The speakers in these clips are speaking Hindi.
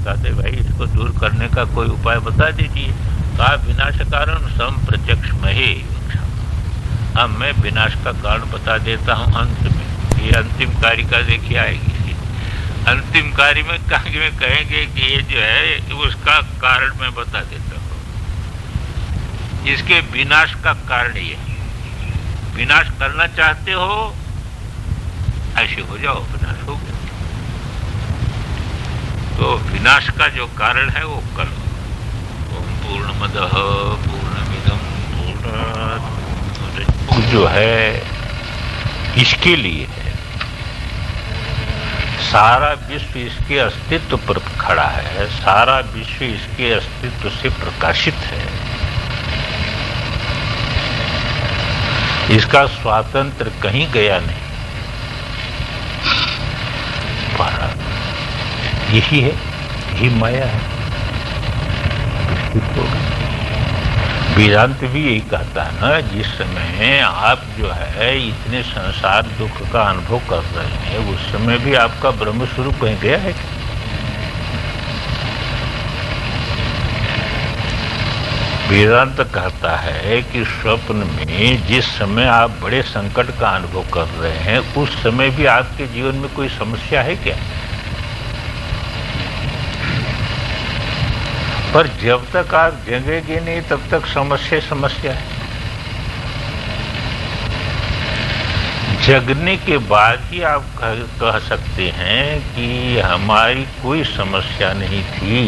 बता दे भाई, इसको दूर करने का कोई उपाय बता दीजिए। कहा विनाश कारण सम प्रत्यक्ष महे। अब मैं विनाश का कारण बता देता हूँ अंत में। ये अंतिम कारिका देखिए आएगी। अंतिम कार्य में कहेंगे कि ये जो है उसका कारण मैं बता देता हूँ। इसके विनाश का कारण ये, विनाश करना चाहते हो ऐसे हो जाओ, विनाश हो गया। तो विनाश का जो कारण है वो करो। ओम पूर्णमदः पूर्णमिदं पूर्णात् जो है इसके लिए है। सारा विश्व इसके अस्तित्व पर खड़ा है, सारा विश्व इसके अस्तित्व से प्रकाशित है। इसका स्वातंत्र कहीं गया नहीं। यही है, यही माया है। वेदांत भी यही कहता है ना, जिस समय आप जो है इतने संसार दुख का अनुभव कर रहे हैं, उस समय भी आपका ब्रह्म स्वरूप कहीं गया है क्या? वेदांत कहता है कि स्वप्न में जिस समय आप बड़े संकट का अनुभव कर रहे हैं, उस समय भी आपके जीवन में कोई समस्या है क्या? पर जब तक आप जगेंगे नहीं तब तक समस्या है। जगने के बाद ही आप कह सकते हैं कि हमारी कोई समस्या नहीं थी,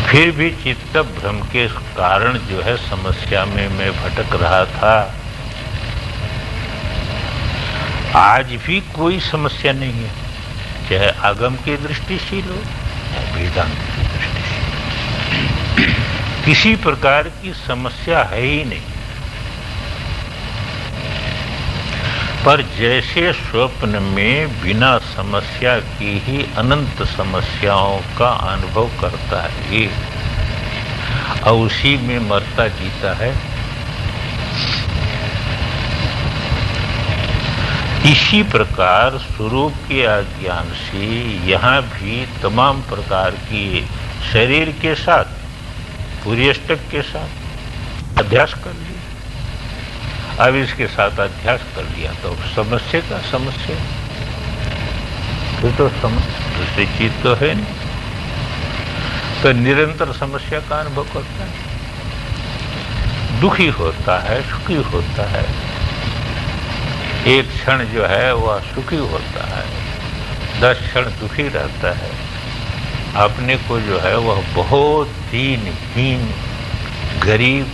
फिर भी चित्त भ्रम के कारण जो है समस्या में मैं भटक रहा था। आज भी कोई समस्या नहीं है, चाहे आगम की दृष्टि से लो, वेदांत की दृष्टि से किसी प्रकार की समस्या है ही नहीं। पर जैसे स्वप्न में बिना समस्या की ही अनंत समस्याओं का अनुभव करता है और उसी में मरता जीता है, इसी प्रकार स्वरूप के अज्ञान से यहाँ भी तमाम प्रकार की शरीर के साथ, पुर्यष्टक के साथ अध्यास कर लिया। अब इसके साथ अध्यास कर लिया तो समस्या का समस्या, तो दूसरी चीज तो है नहीं। तो निरंतर समस्या का अनुभव करता है, दुखी होता है, सुखी होता है। एक क्षण जो है वह सुखी होता है, 10 क्षण दुखी रहता है। अपने को जो है वह बहुत दीनहीन, गरीब,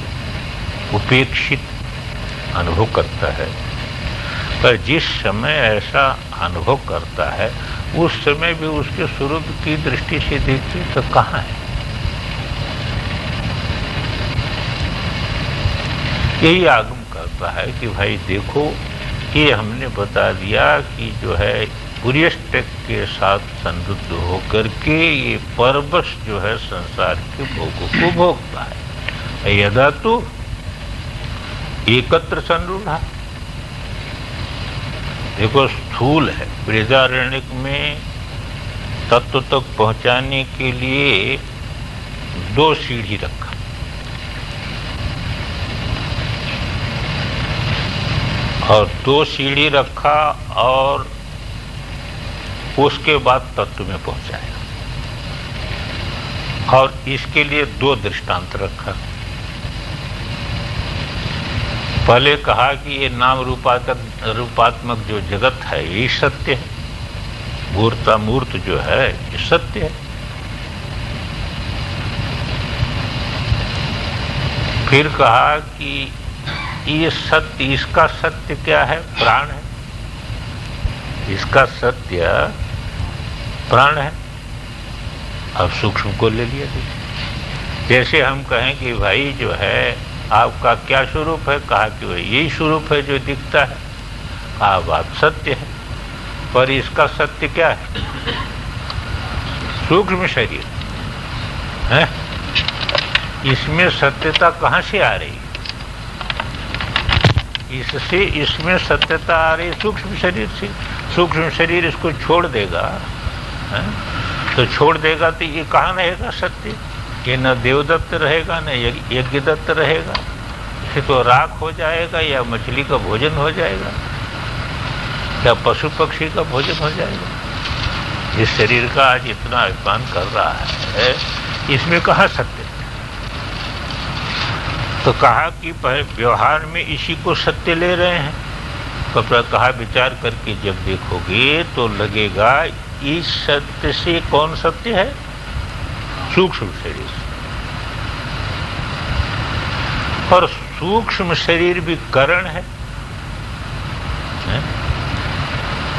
उपेक्षित अनुभव करता है। पर जिस समय ऐसा अनुभव करता है, उस समय भी उसके स्वरूप की दृष्टि से देखते तो कहाँ है? यही आगम करता है कि भाई देखो, ये हमने बता दिया कि जो है पुर्यष्टक के साथ संबद्ध होकर के ये परवश जो है संसार के भोगों को भोगता है। यदा तो एकत्र संरूढ़ा, देखो स्थूल है, बृहदारण्यक में तत्व तक पहुंचाने के लिए 2 सीढ़ी रखा, और 2 सीढ़ी रखा और उसके बाद तत्व में पहुंचाया। और इसके लिए 2 दृष्टांत रखा। पहले कहा कि ये नाम रूपात्मक जो जगत है यही सत्य है, मूर्ता मूर्त जो है ये सत्य है। फिर कहा कि ये सत्य, इसका सत्य क्या है? प्राण है। इसका सत्य प्राण है। अब सूक्ष्म को ले लिया। जैसे हम कहें कि भाई जो है आपका क्या स्वरूप है? कहा कि वही यही स्वरूप है जो दिखता है। कहा बात सत्य है, पर इसका सत्य क्या है? सूक्ष्म शरीर है। इसमें सत्यता कहाँ से आ रही? इसमें सत्यता आ रही सूक्ष्म शरीर से। सूक्ष्म शरीर इसको छोड़ देगा है? तो छोड़ देगा तो ये कहाँ रहेगा सत्य? ये न देवदत्त रहेगा न यज्ञदत्त रहेगा, ये तो राख हो जाएगा या मछली का भोजन हो जाएगा या पशु पक्षी का भोजन हो जाएगा। इस शरीर का आज इतना अभिमान कर रहा है, इसमें कहाँ सत्य? तो कहा कि व्यवहार में इसी को सत्य ले रहे हैं। तो कहा विचार करके जब देखोगे तो लगेगा इस सत्य से कौन सत्य है? सूक्ष्म शरीर। और सूक्ष्म शरीर भी करण है,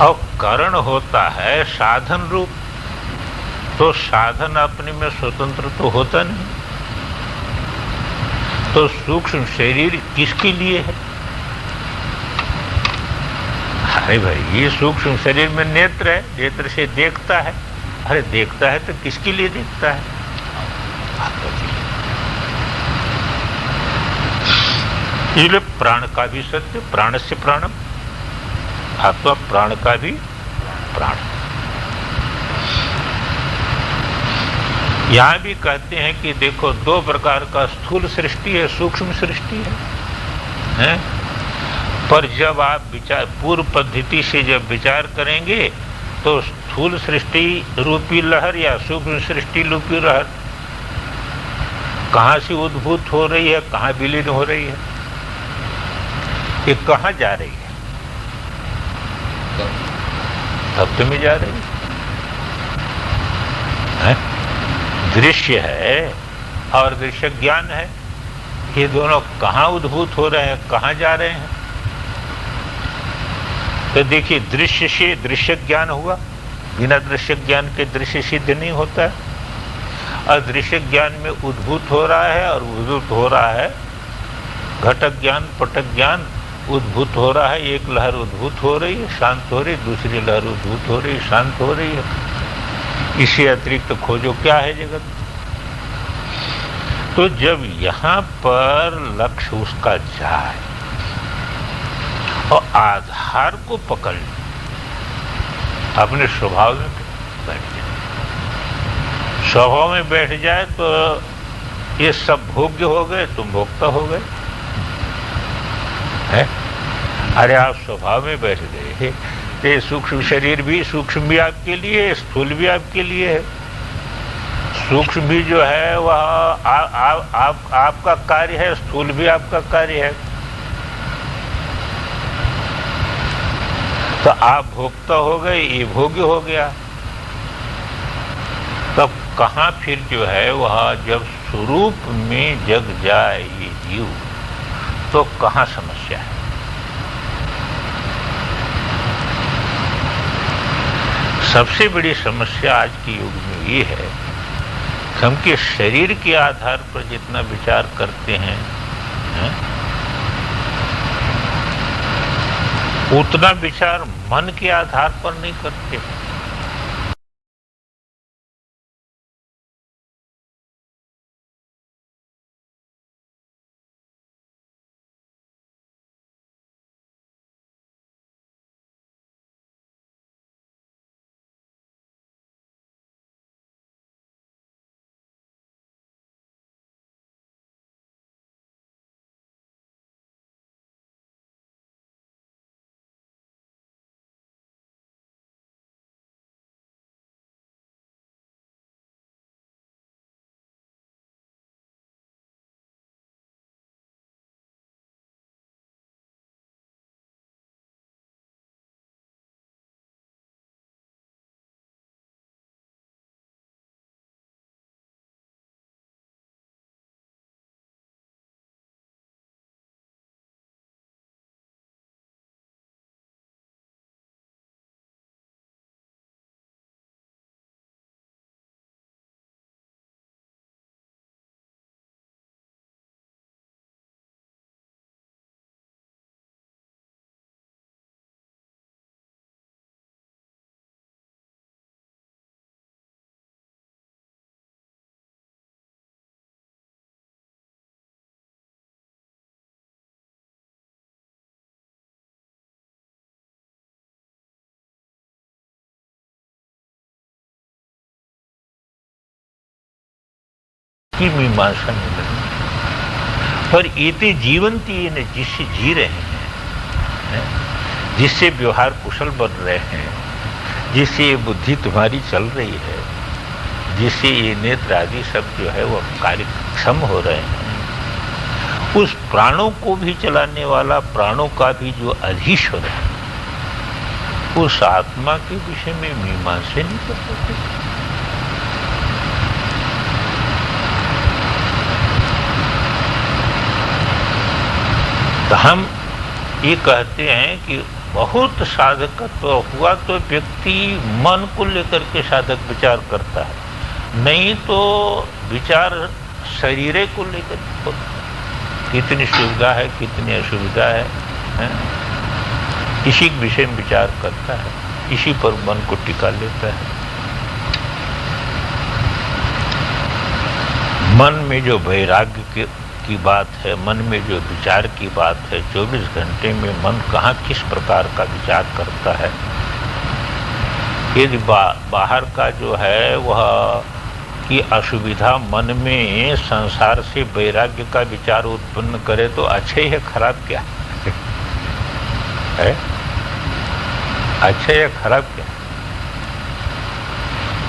और करण होता है साधन रूप। तो साधन अपने में स्वतंत्र तो होता नहीं। तो सूक्ष्म शरीर किसके लिए है? अरे भाई, ये सूक्ष्म शरीर में नेत्र है, नेत्र से देखता है। अरे देखता है तो किसके लिए देखता है? इसलिए प्राण का भी सत्य, प्राण से प्राणम, आत्मा प्राण का भी प्राण। यहां भी कहते हैं कि देखो, दो प्रकार का स्थूल सृष्टि है, सूक्ष्म सृष्टि है? पर जब आप विचार पूर्व पद्धति से जब विचार करेंगे तो स्थूल सृष्टि रूपी लहर या सूक्ष्म सृष्टि रूपी लहर कहां से उद्भूत हो रही है, कहां विलीन हो रही है, ये कहां जा रही है? तत्व में जा रही है। दृश्य है और दृश्य ज्ञान है, ये दोनों कहां उद्भूत हो रहे हैं, कहां जा रहे हैं? तो देखिए, दृश्य से दृश्य ज्ञान हुआ, बिना दृश्य ज्ञान के दृश्य सिद्ध नहीं होता है। और दृश्य ज्ञान में उद्भूत हो रहा है, और उद्भूत हो रहा है घटक ज्ञान, पटक ज्ञान उद्भूत हो रहा है। एक लहर उद्भूत हो रही है, शांत हो रही, दूसरी लहर उद्भूत हो रही है, शांत हो रही है। इससे अतिरिक्त खोजो क्या है जगत? तो जब यहां पर लक्ष्य उसका जाए और आधार को पकड़ ले, अपने स्वभाव में बैठ जाए। स्वभाव में बैठ जाए तो ये सब भोग्य हो गए, तुम भोक्ता हो गए। है? अरे आप स्वभाव में बैठ गए, ये सूक्ष्म शरीर भी, सूक्ष्म भी आपके लिए है, स्थूल भी आपके लिए है। सूक्ष्म भी जो है वह आपका कार्य है, स्थूल भी आपका कार्य है। तो आप भोक्ता हो गए, ये भोग्य हो गया। तब कहाँ फिर जो है वह जब स्वरूप में जग जाए ये जीव, तो कहाँ समस्या है? सबसे बड़ी समस्या आज के युग में ये है कि हम के शरीर के आधार पर जितना विचार करते हैं, उतना विचार मन के आधार पर नहीं करते। इसकी मीमांसा नहीं लगनी। पर इतने जीवंती ने जिससे जी रहे हैं, जिससे व्यवहार कुशल बन रहे हैं, जिससे ये बुद्धि तुम्हारी चल रही है, जिससे ये नेत्र आदि सब जो है वो कार्यक्षम हो रहे हैं, उस प्राणों को भी चलाने वाला, प्राणों का भी जो अधीश्वर है, उस आत्मा के विषय में मीमांसा नहीं कर सकते। तो हम ये कहते हैं कि बहुत साधकत्व हुआ तो व्यक्ति मन को लेकर के साधक विचार करता है, नहीं तो विचार शरीर को लेकर होता है। कितनी सुविधा है, कितनी असुविधा है? इसी विषय में विचार करता है, इसी पर मन को टिका लेता है। मन में जो वैराग्य की बात है, मन में जो विचार की बात है, 24 घंटे में मन कहाँ किस प्रकार का विचार करता है। यदि बाहर का जो है वह की असुविधा मन में संसार से वैराग्य का विचार उत्पन्न करे तो अच्छा ही है, खराब क्या है? अच्छा या खराब क्या?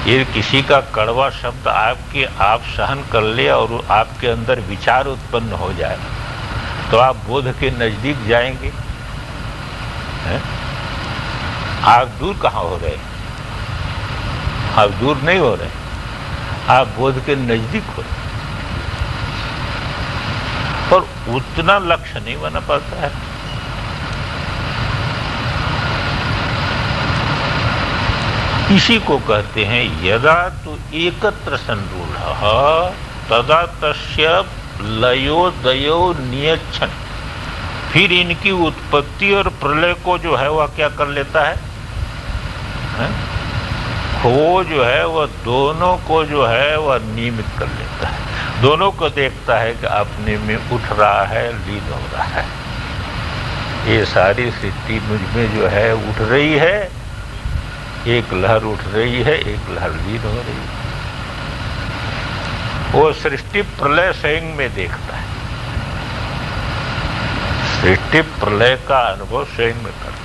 ये किसी का कड़वा शब्द आप सहन कर ले और आपके अंदर विचार उत्पन्न हो जाए तो आप बोध के नजदीक जाएंगे, हैं? आप दूर कहाँ हो रहे? आप दूर नहीं हो रहे, आप बोध के नजदीक हो रहे, पर उतना लक्ष्य नहीं बना पाता है। इसी को कहते हैं यदा तु एकत्र संरूढ़ तदा तस्य लयोदयो नियच्छन। फिर इनकी उत्पत्ति और प्रलय को जो है वह क्या कर लेता है? वो जो है वह दोनों को जो है वह नियमित कर लेता है, दोनों को देखता है कि अपने में उठ रहा है, लीन हो रहा है। ये सारी सृष्टि मुझ में जो है उठ रही है, एक लहर उठ रही है, एक लहर लीन हो रही है। वो सृष्टि प्रलय स्वयं में देखता है, सृष्टि प्रलय का अनुभव स्वयं में करता है।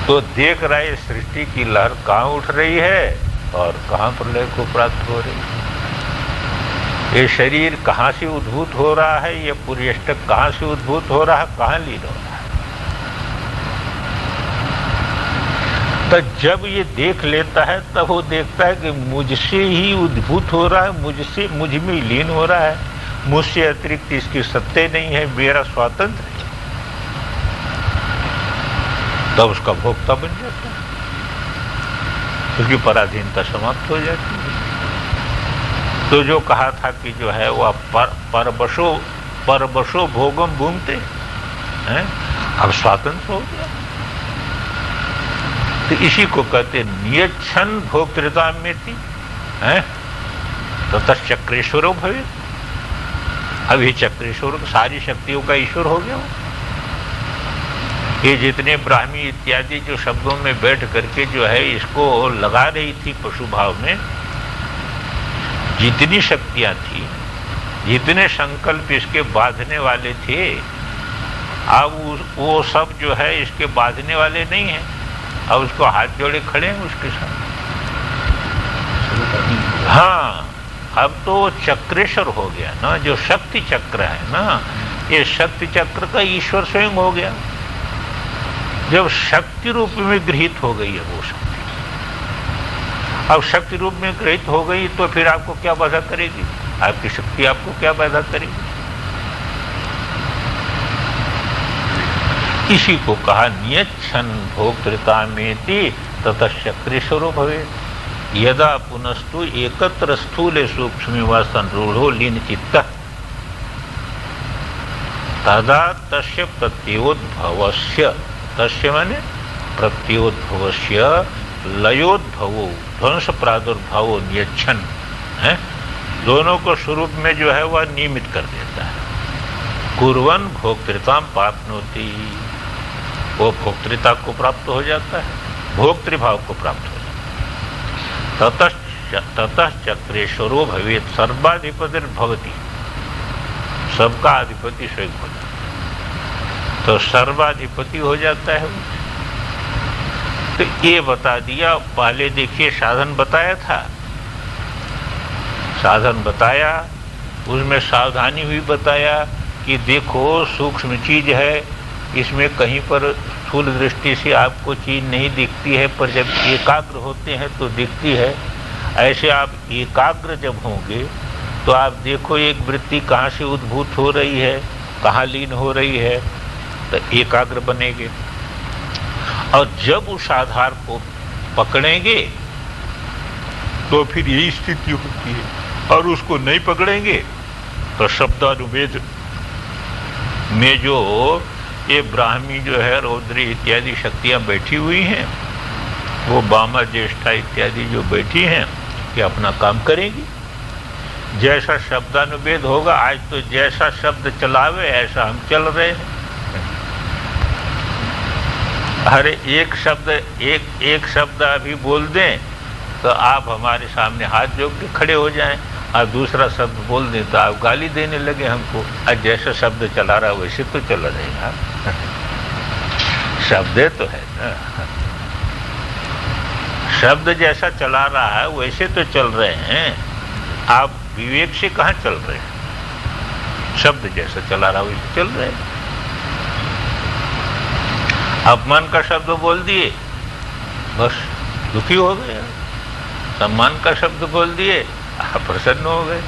तो देख रहा है सृष्टि की लहर कहाँ उठ रही है और कहाँ प्रलय को प्राप्त हो रही है। ये शरीर कहाँ से उद्भूत हो रहा है, ये पुर्यष्टक कहाँ से उद्भूत हो रहा है, कहाँ लीन हो रहा है। तो जब ये देख लेता है तब वो देखता है कि मुझसे ही उद्भूत हो रहा है, मुझ में लीन हो रहा है, मुझसे अतिरिक्त इसकी सत्ता नहीं है, मेरा स्वातंत्र है। तब उसका भोक्ता बन जाता है, उसकी पराधीनता समाप्त हो जाती है। तो जो कहा था कि जो है वह परबशो भोगम भूमते हैं, अब स्वातंत्र हो गया। तो इसी को कहते नियच्छन भोक्तृता में थी, ततश्चक्रेश्वरो भवे। अभी चक्रेश्वर सारी शक्तियों का ईश्वर हो गया। ये जितने ब्राह्मी इत्यादि जो शब्दों में बैठ करके जो है इसको लगा रही थी पशु भाव में, जितनी शक्तियां थी, जितने संकल्प इसके बांधने वाले थे, अब वो सब जो है इसके बांधने वाले नहीं है। अब उसको हाथ जोड़े खड़े हैं उसके साथ। हाँ, अब तो चक्रेश्वर हो गया ना, जो शक्ति चक्र है ना, ये शक्ति चक्र का ईश्वर स्वयं हो गया। जब शक्ति रूप में गृहीत हो गई है वो शक्ति, अब शक्ति रूप में गृहीत हो गई तो फिर आपको क्या बाधा करेगी? आपकी शक्ति आपको क्या बाधा करेगी? इसी को कहा नियच्छन भोक्तृता में ततश्चक्रेश्वरो भवे। यदा पुनस्तु एकत्र स्थूले सूक्ष्म व संरूढ़ो लीन चित्त तदा तस्य प्रत्योद्भवस्य, तस्य माने प्रत्योद्भवस्य लयोद्भवो ध्वंस प्रादुर्भावो नियच्छन है, दोनों को स्वरूप में जो है वह नियमित कर देता है। कुर्वन् भोक्तृताम प्राप्नोति, वो भोक्तृता को प्राप्त हो जाता है, भोक्तृभाव को प्राप्त हो जाता है। ततः चक्रेश्वरो भवेत् सर्वाधिपतिर्भवति, सबका अधिपति स्वयं हो जाता, तो सर्वाधिपति हो जाता है वो। तो ये बता दिया। पहले देखिए साधन बताया था, साधन बताया, उसमें सावधानी भी बताया कि देखो सूक्ष्म चीज है, इसमें कहीं पर स्थूल दृष्टि से आपको चीज नहीं दिखती है, पर जब एकाग्र होते हैं तो दिखती है। ऐसे आप एकाग्र जब होंगे तो आप देखो एक वृत्ति कहाँ से उद्भूत हो रही है, कहाँ लीन हो रही है, तो एकाग्र बनेंगे। और जब उस आधार को पकड़ेंगे तो फिर यही स्थिति होती है, और उसको नहीं पकड़ेंगे तो शब्दानुवेद में जो ये ब्राह्मी जो है, रौद्री इत्यादि शक्तियां बैठी हुई हैं, वो वामा ज्येष्ठा इत्यादि जो बैठी हैं, ये अपना काम करेगी। जैसा शब्दानुवेद होगा, आज तो जैसा शब्द चलावे ऐसा हम चल रहे हैं। अरे एक शब्द अभी बोल दें तो आप हमारे सामने हाथ जोड़ के खड़े हो जाएं, और दूसरा शब्द बोल दें तो आप गाली देने लगे हमको। आज जैसा शब्द चला रहा है वैसे तो चल रहे हैं आप। शब्द तो है ना, शब्द जैसा चला रहा है वैसे तो चल रहे हैं। आप विवेक से कहाँ चल रहे हैं? शब्द जैसा चला रहा है वैसे चल रहे हैं। अपमान का शब्द बोल दिए, बस दुखी हो गए। सम्मान का शब्द बोल दिए, आप प्रसन्न हो गए।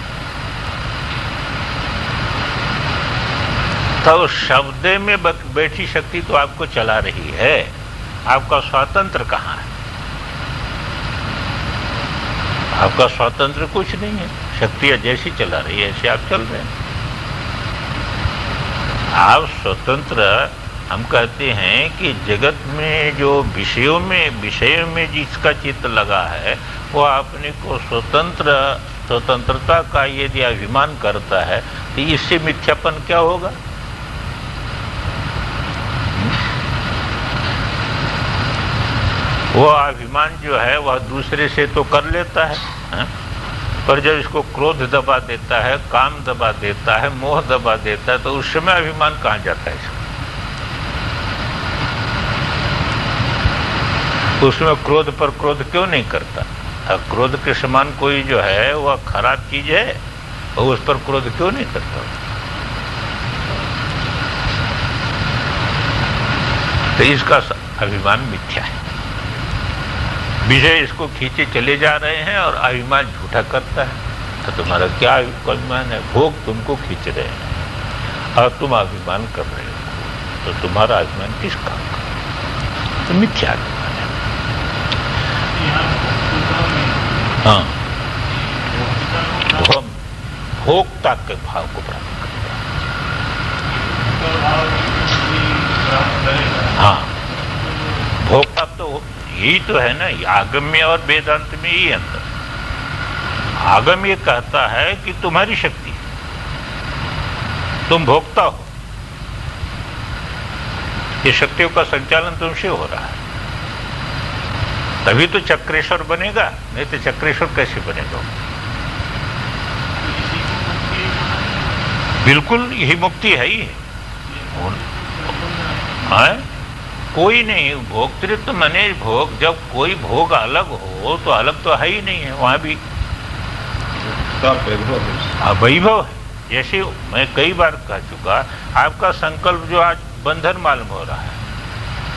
तो शब्द में बैठी शक्ति तो आपको चला रही है, आपका स्वतंत्र कहाँ है? आपका स्वतंत्र कुछ नहीं है। शक्तियां जैसी चला रही है ऐसे आप चल रहे हैं। आप स्वतंत्र, हम कहते हैं कि जगत में जो विषयों में जिसका चित्त लगा है, वो अपने को स्वतंत्रता का यदि अभिमान करता है तो इससे मिथ्यापन क्या होगा? वो अभिमान जो है वह दूसरे से तो कर लेता है, पर जब इसको क्रोध दबा देता है, काम दबा देता है, मोह दबा देता है, तो उस समय अभिमान कहाँ जाता है इसका? उसमें क्रोध पर क्रोध क्यों नहीं करता? क्रोध के समान कोई जो है वह खराब चीज है, और उस पर क्रोध क्यों नहीं करता? तो इसका अभिमान मिथ्या है। विषय इसको खींचे चले जा रहे हैं और अभिमान झूठा करता है। तो तुम्हारा क्या अभिमान है? भोग तुमको खींच रहे हैं और तुम अभिमान कर रहे हो, तो तुम्हारा अभिमान किस काम का? तो मिथ्या अभिमान है। हाँ, भोक्ता के भाव को प्राप्त करता है। हाँ, भोक्ता तो यही तो है ना, आगम्य और वेदांत में यही अंतर। आगम ये कहता है कि तुम्हारी शक्ति है, तुम भोक्ता हो, ये शक्तियों का संचालन तुमसे हो रहा है, तभी तो चक्रेश्वर बनेगा, नहीं तो चक्रेश्वर कैसे बनेगा? बिल्कुल यही मुक्ति है ही है। कोई नहीं, भोक्तृत्व मने भोग, जब कोई भोग अलग हो तो अलग तो है ही नहीं है, वहां भी वैभव है। जैसे मैं कई बार कह चुका, आपका संकल्प जो आज बंधन मालूम हो रहा है,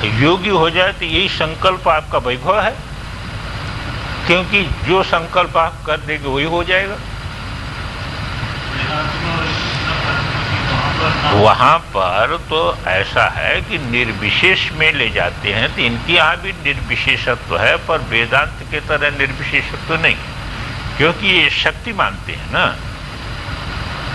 तो योगी हो जाए तो यही संकल्प आपका वैभव है, क्योंकि जो संकल्प आप कर देंगे वही हो जाएगा। वहां पर तो ऐसा है कि निर्विशेष में ले जाते हैं, तो इनकी यहाँ भी निर्विशेषत्व है, पर वेदांत के तरह निर्विशेषत्व नहीं, क्योंकि ये शक्ति मानते हैं ना,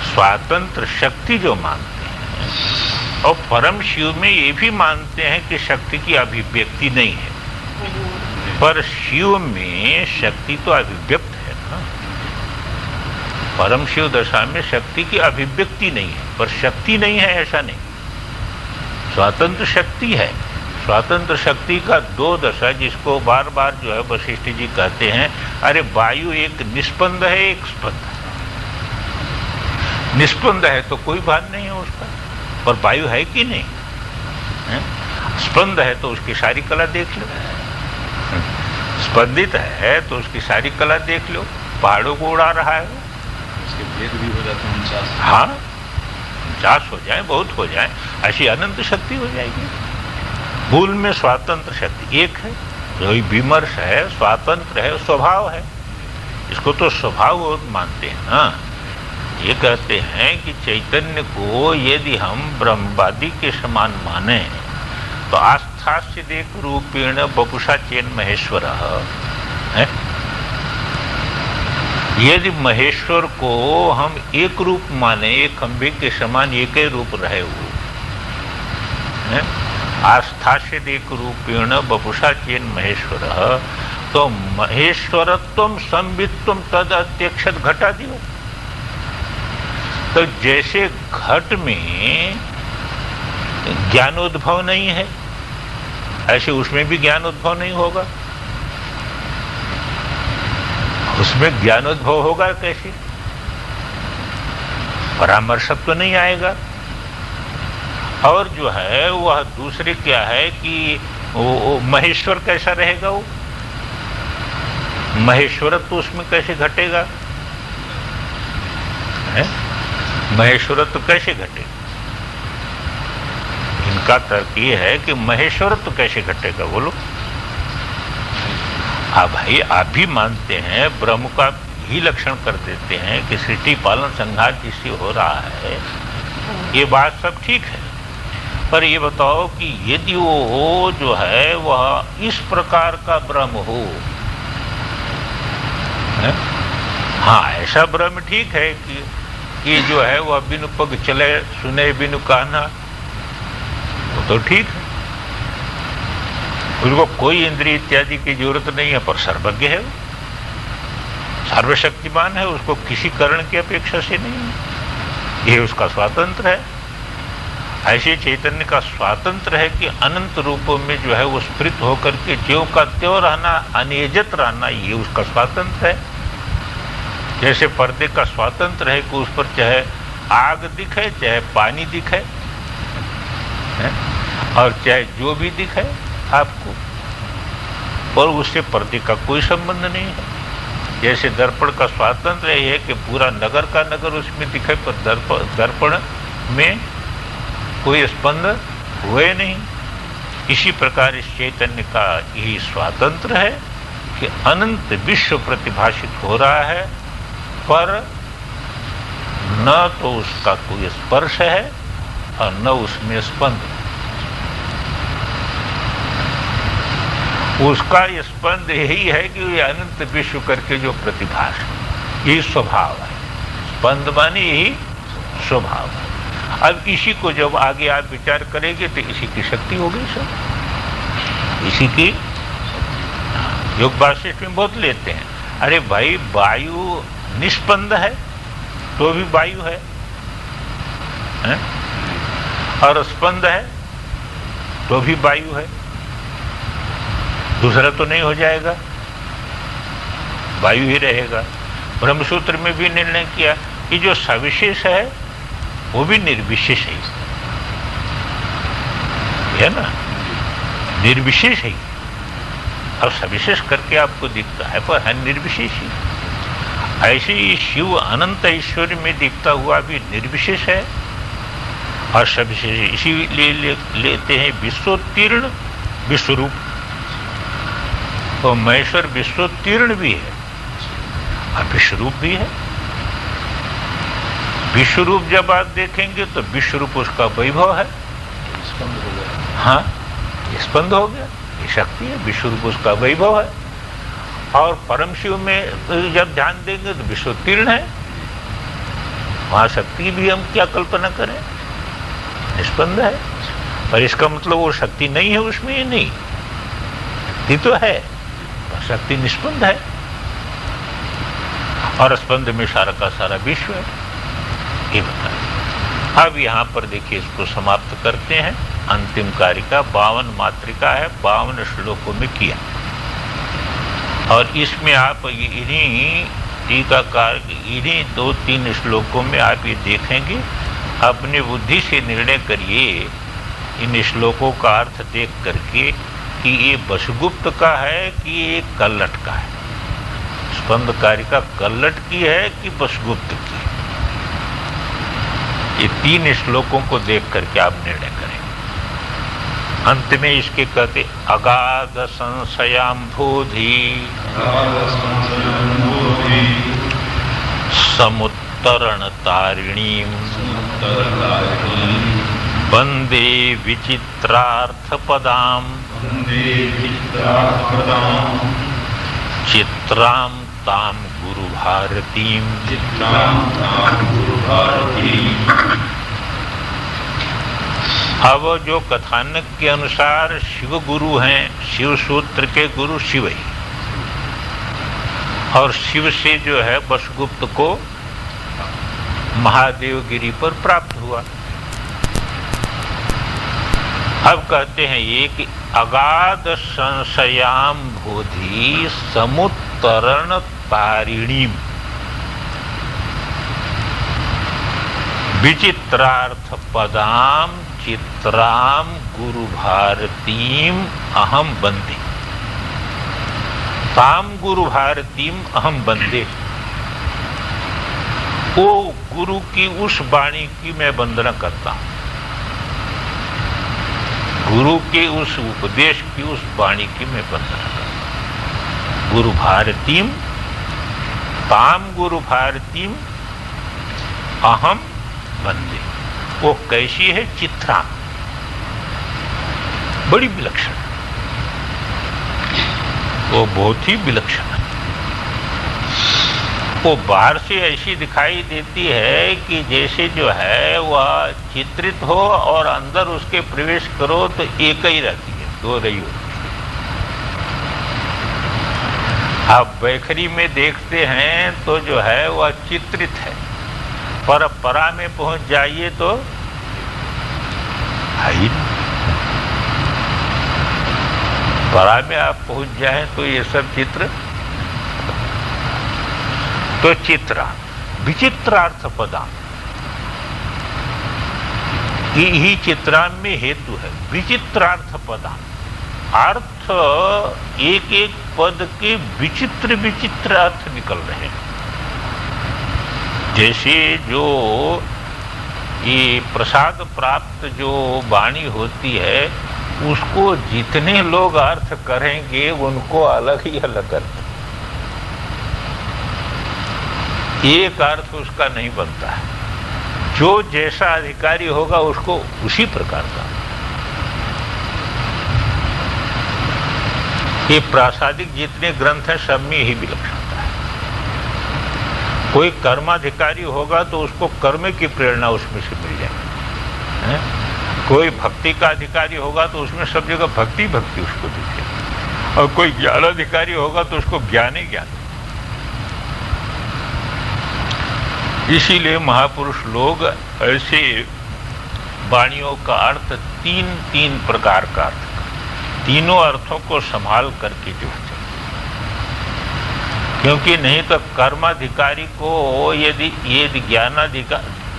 स्वातंत्र शक्ति जो मानते हैं। और परम शिव में ये भी मानते हैं कि शक्ति की अभिव्यक्ति नहीं है, पर शिव में शक्ति तो अभिव्यक्त है ना। परम शिव दशा में शक्ति की अभिव्यक्ति नहीं है, पर शक्ति नहीं है ऐसा नहीं, स्वतंत्र शक्ति है, स्वतंत्र शक्ति का दो दशा, जिसको बार बार जो है वशिष्ठ जी कहते हैं, अरे वायु एक निस्पंद है, एक स्पंद है। निस्पंद है तो कोई भान नहीं है उसका, पर वायु है कि नहीं है? स्पंद है तो उसकी सारी कला देख लो, स्पंदित है तो उसकी सारी कला देख लो, पहाड़ों को उड़ा रहा है, उसके भेद भी हो जाते हैं 49। हाँ, 49 हो जाए, बहुत हो जाए, ऐसी अनंत शक्ति हो जाएगी। भूल में स्वातंत्र शक्ति एक है, जो विमर्श है, स्वातंत्र है, स्वभाव है, इसको तो स्वभाव मानते हैं ना। ये कहते हैं कि चैतन्य को यदि हम ब्रह्मवादी के समान माने तो आस्था से देख रूपेण बपुषा चेन महेश्वर है। यदि महेश्वर को हम एक रूप माने, एक खंभे के समान एक ही रूप रहे वो है, आस्था से देख रूपेण बपुषा चेन महेश्वर, तो महेश्वरत्वम संवित्वम तद अत्यक्षत घटा दियो। तो जैसे घट में ज्ञानोद्भव नहीं है, ऐसे उसमें भी ज्ञानोद्भव नहीं होगा। उसमें ज्ञानोद्भव होगा कैसे? परामर्शत्व तो नहीं आएगा। और जो है वह दूसरे क्या है कि वो महेश्वर कैसा रहेगा, वो महेश्वरत्व तो उसमें कैसे घटेगा है? महेश्वरत्व तो कैसे घटेगा? इनका तर्क ये है कि महेश्वरत्व तो कैसे घटेगा, बोलो। हाँ भाई, आप भी मानते हैं, ब्रह्म का ही लक्षण कर देते हैं कि सृष्टि पालन संहार जिससे हो रहा है, ये बात सब ठीक है, पर ये बताओ कि यदि वो जो है वह इस प्रकार का ब्रह्म हो, है? हाँ, ऐसा ब्रह्म ठीक है कि जो है वह बिनु पग चले, सुने बिनु कहना, वो तो ठीक है, उसको कोई इंद्रिय इत्यादि की जरूरत नहीं है, पर सर्वज्ञ है, सर्वशक्तिमान है, उसको किसी करण की अपेक्षा से नहीं है, ये उसका स्वातंत्र है। ऐसे चैतन्य का स्वातंत्र है कि अनंत रूपों में जो है वो स्फुरित होकर के ज्यों का त्यों रहना, अनियजित रहना, ये उसका स्वातंत्र है। जैसे पर्दे का स्वातंत्र है कि उस पर चाहे आग दिखे, चाहे पानी दिखे, है? और चाहे जो भी दिखे आपको, और उससे पर्दे का कोई संबंध नहीं है। जैसे दर्पण का स्वातंत्र है कि पूरा नगर का नगर उसमें दिखे, पर दर्पण में कोई स्पंद हुए नहीं। इसी प्रकार इस चैतन्य का यही स्वातंत्र है कि अनंत विश्व प्रतिभाषित हो रहा है, पर न तो उसका कोई स्पर्श है और न उसमें स्पंद। उसका स्पंद यही है कि ये अनंत विश्व करके जो प्रतिभाष, यही स्वभाव है। स्पंद माने यही स्वभाव है। अब इसी को जब आगे आप विचार करेंगे तो इसी की शक्ति हो गई सब, इसी की। योग वासिष्ठ में बहुत लेते हैं, अरे भाई वायु निष्पंद है तो भी वायु है, और स्पंद है तो भी वायु है, दूसरा तो नहीं हो जाएगा, वायु ही रहेगा। ब्रह्मसूत्र में भी निर्णय किया कि जो सविशेष है वो भी निर्विशेष है ना, निर्विशेष है। अब सविशेष करके आपको दिखता है, पर है निर्विशेष ही। ऐसे ही शिव अनंत ऐश्वर्य में दिखता हुआ भी निर्विशेष है और सविशेष, इसीलिए लेते हैं विश्वोत्तीर्ण विश्वरूप। तो महेश्वर विश्वोत्तीर्ण भी है और विश्वरूप भी है। विश्वरूप जब आप देखेंगे तो विश्वरूप उसका वैभव है, स्पंद हो गया। हाँ, स्पंद हो गया, ये शक्ति है, विश्वरूप उसका वैभव है। और परम शिव में जब ध्यान देंगे तो विश्वोत्तीर्ण है, वहां शक्ति भी हम क्या कल्पना करें, निष्पंद है। पर इसका मतलब वो शक्ति नहीं है उसमें, ये नहीं, शक्ति तो है पर शक्ति निष्पंद है, और स्पंद में सारा का सारा विश्व है। ये बताइए। अब यहाँ पर देखिए, इसको समाप्त करते हैं। अंतिम कारिका 52 मातृका है, 52 श्लोकों में किया। और इसमें आप इन्हीं टीकाकार इन्हीं 2-3 श्लोकों में आप ये देखेंगे, अपनी बुद्धि से निर्णय करिए इन श्लोकों का अर्थ देख करके कि ये वसुगुप्त का है कि ये कल्लट का है, स्पंद कारिका कल्लट की है कि वसुगुप्त की है। ये 3 श्लोकों को देख करके आप निर्णय करें। अंत में इसके कहते अगाध संशयाम्भोधि समुत्तरण तारिणीं वंदे विचित्रार्थपदां चित्रां तां गुरुभारतीं। अब जो कथानक के अनुसार शिव गुरु हैं, शिव सूत्र के गुरु शिव ही, और शिव से जो है वसुगुप्त को महादेवगिरी पर प्राप्त हुआ। अब कहते हैं ये कि अगाध संशयाम्भोधि समुत्तरण तारिणीं विचित्रार्थ पदां चित्रां गुरु भारतीं अहम वंदे। ताम गुरु भारतीं अहम वंदे, वो गुरु की उस वाणी की मैं वंदना करता हूं, गुरु के उस उपदेश की उस वाणी की मैं वंदना करता हूं। गुरु भारतीं ताम गुरु भारतीं अहम वंदे। वो कैसी है? चित्रा, बड़ी विलक्षण, वो बहुत ही विलक्षण है। वो बाहर से ऐसी दिखाई देती है कि जैसे जो है वह चित्रित हो और अंदर उसके प्रवेश करो तो एक ही रहती है, दो रही होती है। आप बैखरी में देखते हैं तो जो है वह चित्रित है, पर परा में पहुंच जाइए तो है, परा में आप पहुंच जाएं तो ये सब चित्र। तो चित्रा विचित्रार्थ पदा, ही चित्रा में हेतु है। विचित्रार्थ पदा अर्थ, एक एक पद के विचित्र विचित्र अर्थ निकल रहे हैं। जैसे जो ये प्रसाद प्राप्त जो वाणी होती है, उसको जितने लोग अर्थ करेंगे उनको अलग ही अलग अर्थ, एक अर्थ उसका नहीं बनता है। जो जैसा अधिकारी होगा उसको उसी प्रकार का। ये प्रासादिक जितने ग्रंथ हैं सब में ही विलक्षणता है। कोई कर्माधिकारी होगा तो उसको कर्म की प्रेरणा उसमें से मिल जाएगी। कोई भक्ति का अधिकारी होगा तो उसमें सब जगह भक्ति भक्ति उसको दिखेगी, और कोई ज्ञानाधिकारी होगा तो उसको ज्ञान ही ज्ञान। इसीलिए महापुरुष लोग ऐसे वाणियों का अर्थ तीन प्रकार का अर्थ, तीनों अर्थों को संभाल करके जोड़ते, क्योंकि नहीं तो कर्माधिकारी को यदि ये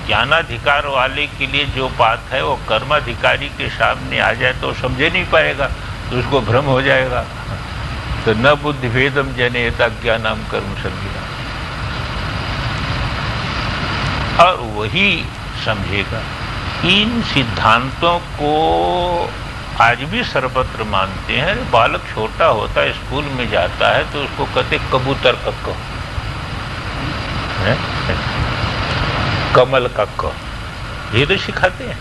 ज्ञानाधिकार वाले के लिए जो बात है वो कर्माधिकारी के सामने आ जाए तो समझे नहीं पाएगा, तो उसको भ्रम हो जाएगा। तो न बुद्धि भेदम जनेता ज्ञानम कर्म संज्ञा, और वही समझेगा। इन सिद्धांतों को आज भी सर्वत्र मानते हैं। बालक छोटा होता है, स्कूल में जाता है तो उसको कहते कबूतर का क, कमल का क, ये तो सिखाते हैं।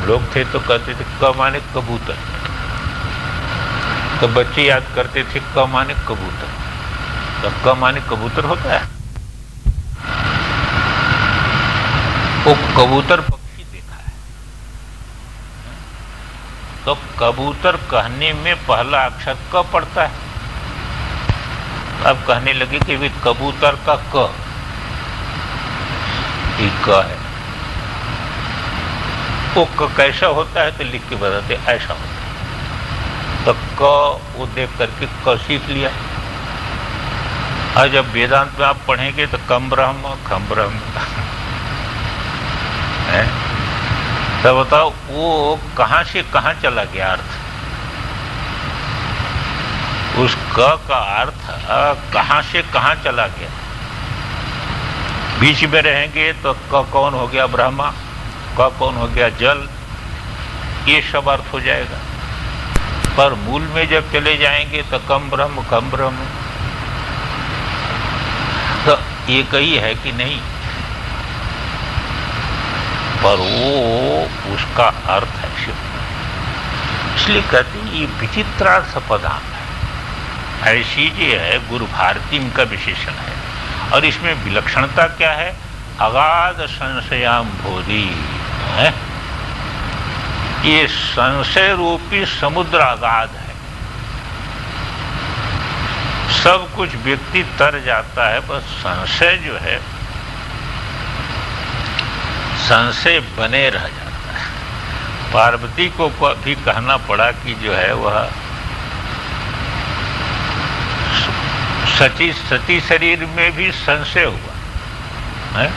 लोग थे तो कहते थे क माने कबूतर, तो बच्चे याद करते थे क माने कबूतर। तो क माने कबूतर होता है, वो कबूतर पक्षी देखा है। तो कबूतर कहने में पहला अक्षर क पड़ता है। अब कहने लगे कि भी कबूतर का क, ये क है। वो कैसा होता है तो लिख के बताते ऐसा होता है। तो क वो देख करके क सीख लिया। और जब वेदांत में आप पढ़ेंगे तो कम ब्रह्म खम ब्रह्म है, तो बताओ वो कहां से कहां चला गया अर्थ। उस क का अर्थ कहां से कहां चला गया। बीच में रहेंगे तो क कौन हो गया ब्रह्मा, क कौन हो गया जल, ये सब अर्थ हो जाएगा। पर मूल में जब चले जाएंगे तो कम ब्रह्म कम ब्रह्म, तो एक ही है कि नहीं। पर वो उसका अर्थ है शिव। इसलिए कहते हैं ये विचित्रार्थ पदार्थ है। ऐसी जो है गुरु भारती इनका विशेषण है। और इसमें विलक्षणता क्या है, अगाध संशयाम भोरी है। ये संशय रूपी समुद्र अगाध है। सब कुछ व्यक्ति तर जाता है, बस संशय जो है संशय बने रह जाता है। पार्वती को भी कहना पड़ा कि जो है वह सती शरीर में भी संशय हुआ है,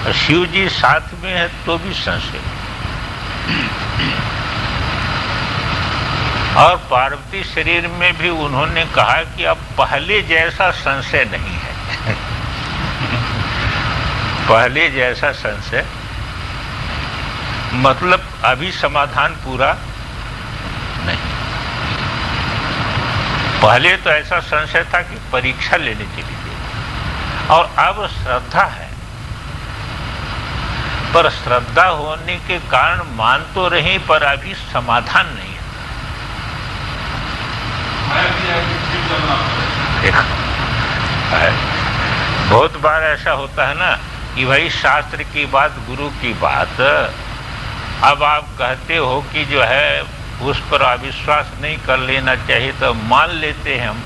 और शिव जी साथ में है तो भी संशय। और पार्वती शरीर में भी उन्होंने कहा कि अब पहले जैसा संशय नहीं है। पहले जैसा संशय मतलब अभी समाधान पूरा नहीं। पहले तो ऐसा संशय था कि परीक्षा लेने चली गई, और अब श्रद्धा है। पर श्रद्धा होने के कारण मान तो रही, पर अभी समाधान नहीं है। बहुत बार ऐसा होता है ना कि भाई शास्त्र की बात, गुरु की बात, अब आप कहते हो कि जो है उस पर अविश्वास नहीं कर लेना चाहिए, तो मान लेते हैं हम,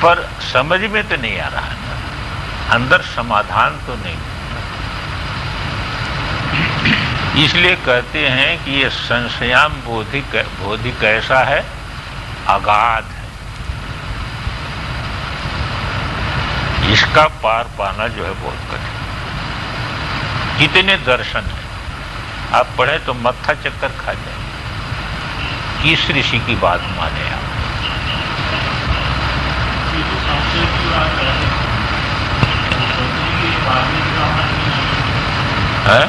पर समझ में तो नहीं आ रहा है, अंदर समाधान तो नहीं। इसलिए कहते हैं कि ये संशयाम बोधि कैसा है, अगाध है। इसका पार पाना जो है बहुत कठिन। कितने दर्शन है, आप पढ़े तो मत्था चक्कर खा जाए। किस ऋषि की बात माने आप? है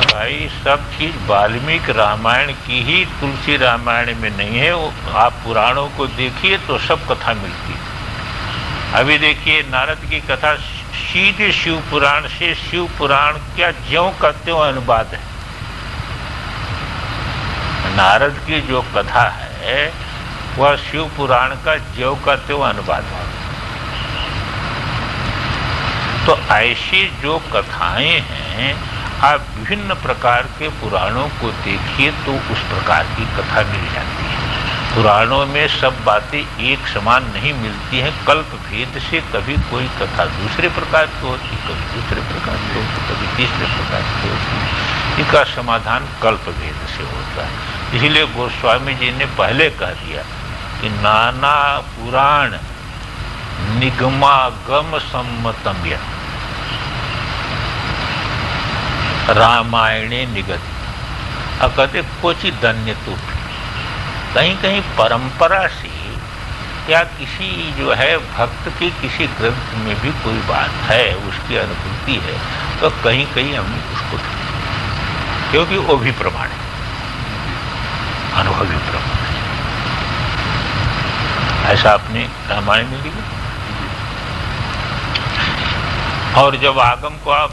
भाई, सब चीज वाल्मीकि रामायण की ही, तुलसी रामायण में नहीं है। वो आप पुराणों को देखिए तो सब कथा मिलती है। अभी देखिए नारद की कथा सीधे शिव पुराण से, शिव पुराण क्या ज्यों का त्यों अनुवाद है। नारद की जो कथा है वह शिव पुराण का ज्यों का त्यों अनुवाद है। तो ऐसी जो कथाएं हैं, आप विभिन्न प्रकार के पुराणों को देखिए तो उस प्रकार की कथा मिल जाती है। पुराणों में सब बातें एक समान नहीं मिलती हैं। कल्प भेद से कभी कोई कथा दूसरे प्रकार की होती, कभी दूसरे प्रकार की होती, कभी तीसरे प्रकार की होती। इसका समाधान कल्प भेद से होता है। इसलिए गोस्वामी जी ने पहले कह दिया कि नाना पुराण निगमागम सम्मतम यत् रामायणे निगत। अब कहते क्वचि दन्य तो कहीं कहीं परंपरा से या किसी जो है भक्त के किसी ग्रंथ में भी कोई बात है, उसकी अनुभूति है, तो कहीं कहीं हमने उसको, क्योंकि वो भी प्रमाण है, अनुभवी प्रमाण है। ऐसा आपने रामायण में लिखा। और जब आगम को आप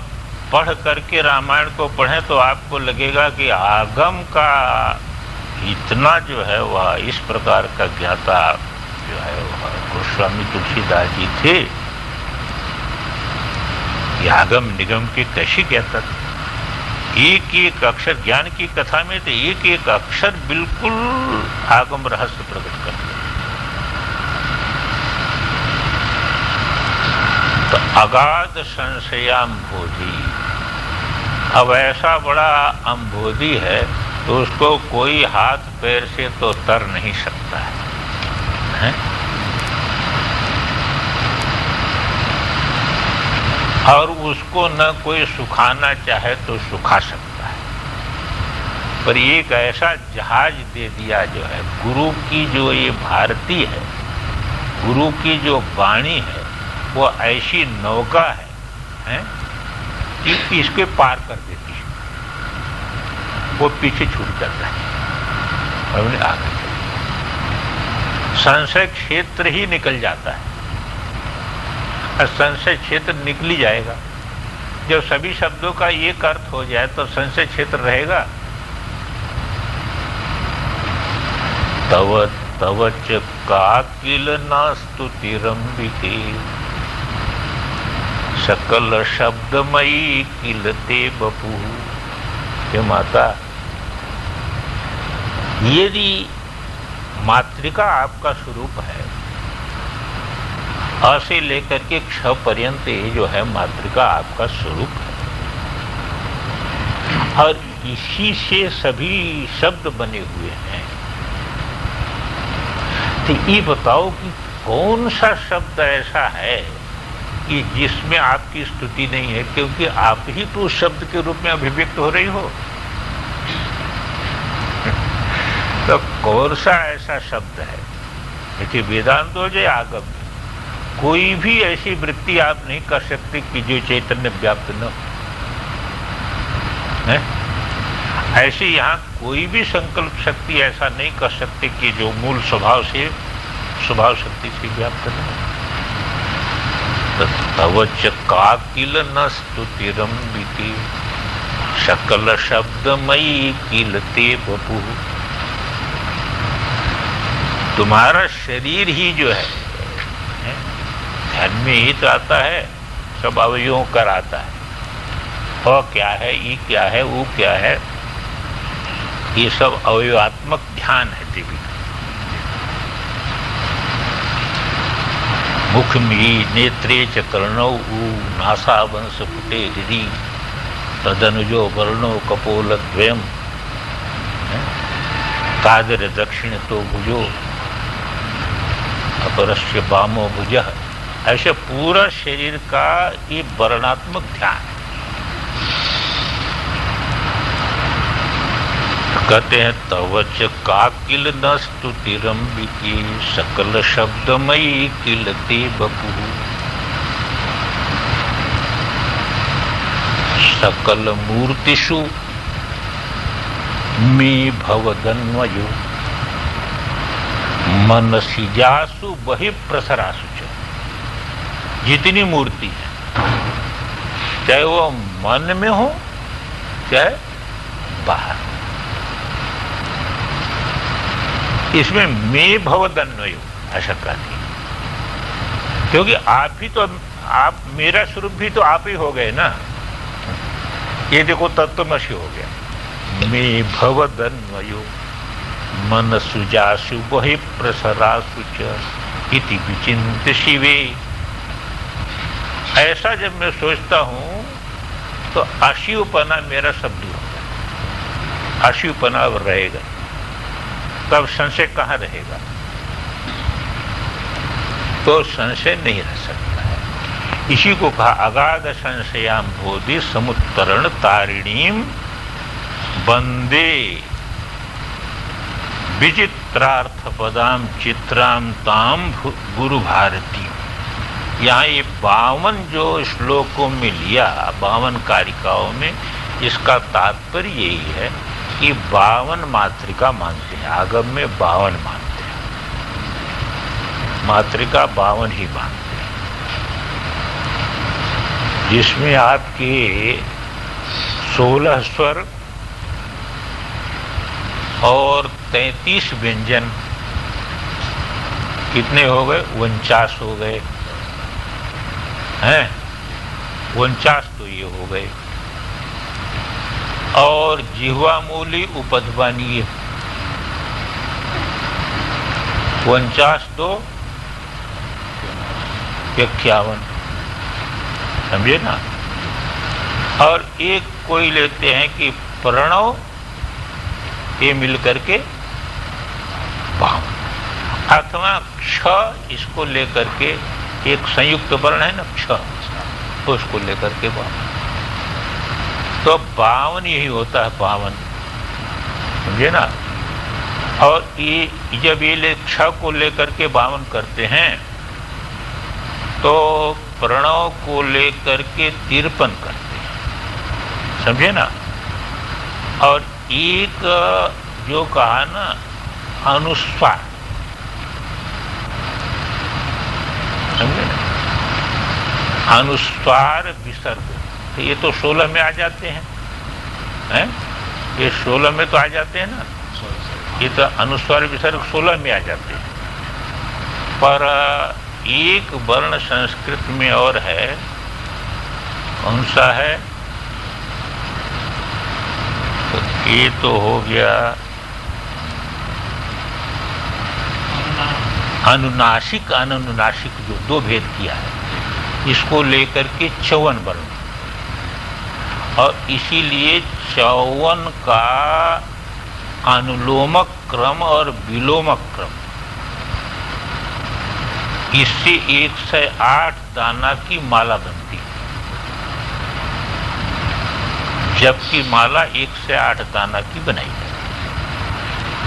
पढ़ करके रामायण को पढ़ें तो आपको लगेगा कि आगम का इतना जो है वह इस प्रकार का ज्ञाता जो है वह गोस्वामी तुलसीदास जी थे। ये आगम निगम के कैसे ज्ञाता थे। एक एक अक्षर, ज्ञान की कथा में तो एक एक अक्षर बिल्कुल आगम रहस्य प्रकट कर दिया। तो अगाध संशयाम बोधि, अब ऐसा बड़ा अम्बोधी है तो उसको कोई हाथ पैर से तो तर नहीं सकता है? और उसको न कोई सुखाना चाहे तो सुखा सकता है, पर एक ऐसा जहाज दे दिया जो है गुरु की, जो ये भारती है, गुरु की जो वाणी है वो ऐसी नौका है कि इसके पार कर देती है, वो पीछे छूट जाता है और आगे संशय क्षेत्र ही निकल जाता है। और संशय क्षेत्र निकल ही जाएगा जब सभी शब्दों का एक अर्थ हो जाए, तो संशय क्षेत्र रहेगा। तव तव च काकिल नास्तुतिरंबिके सकल शब्दमयी किलते बपू। हे माता, यदि मातृका आपका स्वरूप है, अ से लेकर के क्ष पर्यंत ये जो है मातृका आपका स्वरूप है, और इसी से सभी शब्द बने हुए हैं, तो ये बताओ कि कौन सा शब्द ऐसा है कि जिसमें आपकी स्तुति नहीं है, क्योंकि आप ही तो उस शब्द के रूप में अभिव्यक्त हो रही हो। तो कौन सा ऐसा शब्द है? देखिए, वेदांत हो जाए आगम, कोई भी ऐसी वृत्ति आप नहीं कर सकते कि जो चैतन्य व्याप्त न हो। ऐसे यहाँ कोई भी संकल्प शक्ति ऐसा नहीं कर सकते कि जो मूल स्वभाव शक्ति से व्याप्त न हो। तव च काकिल न स्तुतिरंबिके सकल शब्दमयी किलते बपू। तुम्हारा शरीर ही जो है ध्यान में ही तो आता है, सब अवयवों कर आता है, और क्या है, ये क्या है, वो क्या है, ये सब अवयवात्मक ध्यान है देवी। मुख में नेत्रे च कर्णौ नासा वंश फुटे हृदि तदनुजो वर्णो कपोल द्वयम कादर दक्षिण तो भुजो अपरस्य बामो भुजः। ऐसे पूरा शरीर का ये वर्णात्मक ध्यान है। कहते हैं तव च काकिल न स्तुतिरंबिके सकल शब्दमयी किलते बपू। सकल मूर्तिषु मे भवदन्वयो मनसि जासु बहि प्रसरासु च। जितनी मूर्ति है, चाहे वो मन में हो चाहे बाहर, इसमें मैं भवदन्वयो ऐसा कहती है, क्योंकि आप ही तो, आप मेरा स्वरूप भी तो आप ही हो गए ना। ये देखो तत्वमसि हो गया। मैं भवदन्वयो मनसु जासु बहि प्रसरासु च इति विचिन्त्य शिवे। ऐसा जब मैं सोचता हूं तो अशिवपना मेरा सब दूर हो गया। अशिवपना अब रहेगा, तब संशय कहाँ रहेगा? तो संशय नहीं रह सकता है। इसी को कहा अगाध संशयाम बोधि समुत्तरण तारिणीम वंदे विचित्रार्थ पदाम चित्राम ताम गुरु भारती। यहाँ ये 52 जो श्लोकों में लिया, 52 कारिकाओं में, इसका तात्पर्य यही है कि 52 मातृका मानते हैं। आगम में 52 मानते हैं, मातृका 52 ही मानते हैं, जिसमें आपके 16 स्वर और 33 व्यंजन कितने हो गए? 49 हो गए हैं। 49 तो ये हो गए, और जिह्वा मूली उपध्वनीय 49 तो 51, समझे ना। और एक कोई लेते हैं कि प्रणव ये मिल करके 52, अथवा क्ष इसको लेकर के एक संयुक्त वर्ण है ना क्ष, उसको लेकर के 52, तो 52 यही होता है 52, समझे ना। और ये जब ये क्ष को लेकर के 52 करते हैं तो प्रणव को लेकर के 53 करते हैं, समझे ना। और एक जो कहा ना अनुस्वार, समझे ना, अनुस्वार विसर्ग, तो ये तो 16 में आ जाते हैं, ये 16 में तो आ जाते हैं ना, ये तो अनुस्वार विसर्ग 16 में आ जाते हैं। पर एक वर्ण संस्कृत में और है, कौन सा है, तो ये तो हो गया अनुनासिक, अनुनासिक जो दो भेद किया है, इसको लेकर के 54 वर्ण, और इसीलिए 54 का अनुलोमक क्रम और विलोमक क्रम, इससे 108 दाना की माला बनती है, जबकि माला 108 दाना की बनाई जाती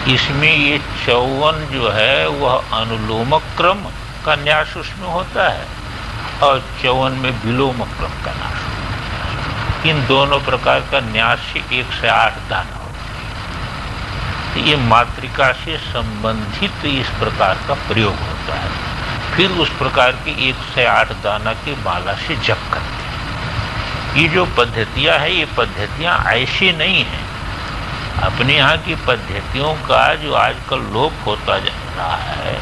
है। इसमें ये 54 जो है वह अनुलोमक क्रम का न्यास उसमें होता है, और 54 में विलोमक क्रम का न्यास होता है। इन दोनों प्रकार का न्यास से 108 दाना होता है। तो ये मातृका से संबंधित इस प्रकार का प्रयोग होता है। फिर उस प्रकार की 108 दाना की माला से जप करते हैं। ये जो पद्धतियां हैं, ये पद्धतियां ऐसी नहीं हैं। अपने यहाँ की पद्धतियों का जो आजकल लोप होता जा रहा है,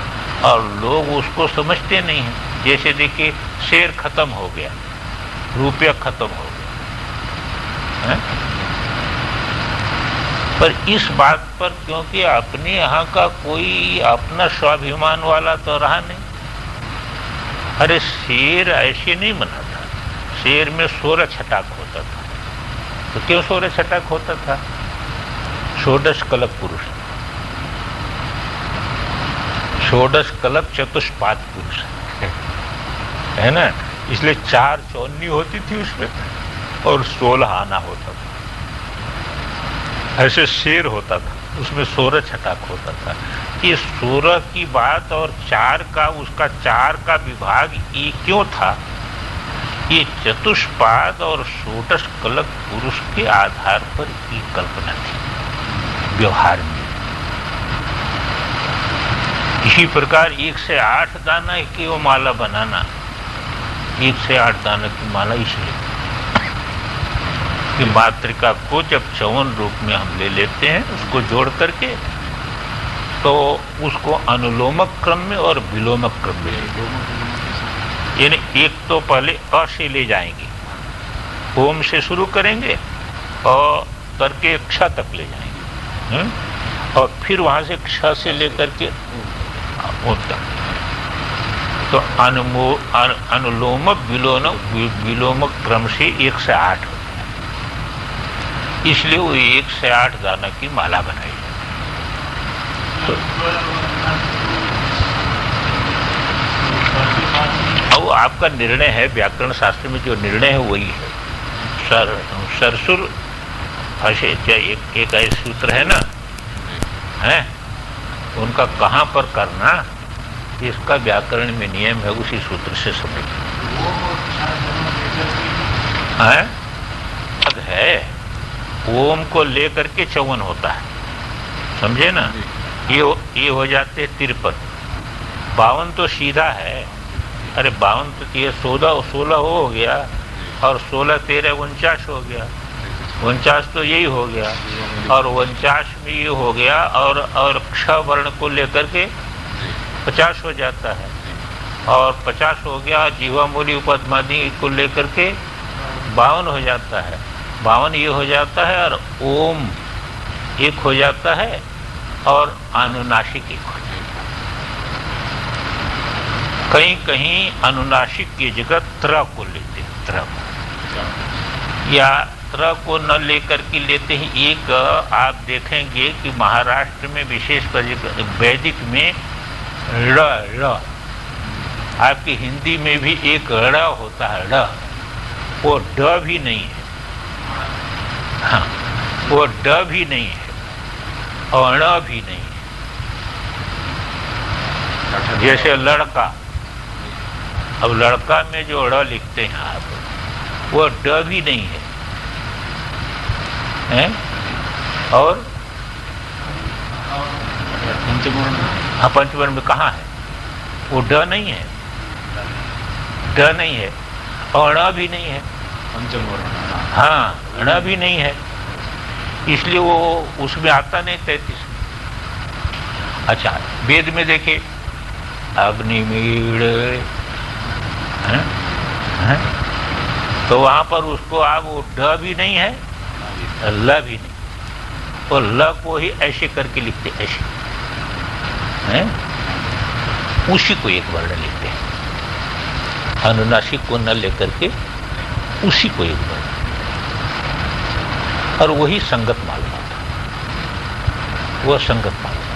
और लोग उसको समझते नहीं हैं। जैसे देखिए, शेर खत्म हो गया, रुपया खत्म हो गया है? पर इस बात पर, क्योंकि अपने यहाँ का कोई अपना स्वाभिमान वाला तो रहा नहीं। अरे शेर ऐसे नहीं बना था, शेर में 16 छटाक होता था। तो क्यों 16 छटाक होता था? षोडश कलप पुरुष, षोडश कलप चतुष्पाद पुरुष है ना, इसलिए 4 चौनी होती थी उसमें, और 16 आना होता था। ऐसे शेर होता था, उसमें 16 छटाक होता था। ये 16 की बात और 4 का, उसका 4 का विभाग ये क्यों था? ये चतुष्पाद और षोडश कलप पुरुष के आधार पर ये कल्पना थी व्यवहार में। इसी प्रकार 108 दाना की वो माला बनाना, 108 दाना की माला इसलिए कि मातृका को जब 54 रूप में हम ले लेते हैं, उसको जोड़ करके, तो उसको अनुलोमक क्रम में और विलोमक क्रम में, यानी एक तो पहले अ से ले जाएंगे, ओम से शुरू करेंगे और करके क्ष तक ले जाएंगे, और फिर वहां से क्ष से लेकर के ओम तक। तो अनुलोमक विलोमक क्रम से 108 होता है, इसलिए वो 108 दाना की माला बनाई। तो अब आपका निर्णय है, व्याकरण शास्त्र में जो निर्णय है वही है। सरसुर भाषा, एक ऐसे सूत्र है ना, है उनका कहाँ पर करना, इसका व्याकरण में नियम है, उसी सूत्र से समझ है। ओम को लेकर के 54 होता है, समझे ना। ये हो जाते 53, 52 तो सीधा है। अरे 52 तो ये 16 हो गया, और 16 13 49 हो गया, 49 तो यही हो गया, और 49 में ये हो गया, और क्ष वर्ण को लेकर के 50 हो जाता है, और 50 हो गया, जीवा मूली उपदमादि को लेकर के 52 हो जाता है, 52 ये हो जाता है, और ओम एक हो जाता है, और अनुनासिक एक हो जाता है। कहीं कहीं अनुनासिक की जगह त्र को लेते हैं, त्र, या मात्रा को न लेकर के लेते हैं। एक आप देखेंगे कि महाराष्ट्र में विशेषकर वैदिक में ड़, आपकी हिंदी में भी एक ड़ होता है, ड़, वो ड भी नहीं है। हाँ, वो ड भी नहीं है और ण भी नहीं है। जैसे लड़का, अब लड़का में जो ड़ लिखते हैं आप, वो ड भी नहीं है, हैं? और हाँ, पंचवर्ण में कहाँ है? वो ड नहीं है, ड नहीं है और ण भी नहीं है। हाँ, ण भी नहीं है, इसलिए वो उसमें आता नहीं 33। अच्छा, वेद में देखिए अग्निमीड़, तो वहां पर उसको आप वो ड भी नहीं है, ल भी नहीं, और ल को ही ऐसे करके लिखते, ऐसे हैं, उसी को एक वर्ण लिखते हैं, अनुनासिक को न लेकर के उसी को एक वर्ण, और वही संगत मालूम था, वह संगत मालूम,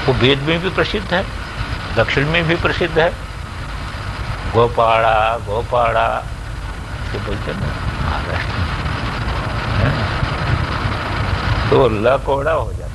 वो वेद में भी प्रसिद्ध है, दक्षिण में भी प्रसिद्ध है। गोपाड़ा, गोपाड़ा ये बोलते हैं ना महाराष्ट्र में, तो ल कोड़ा हो जाए।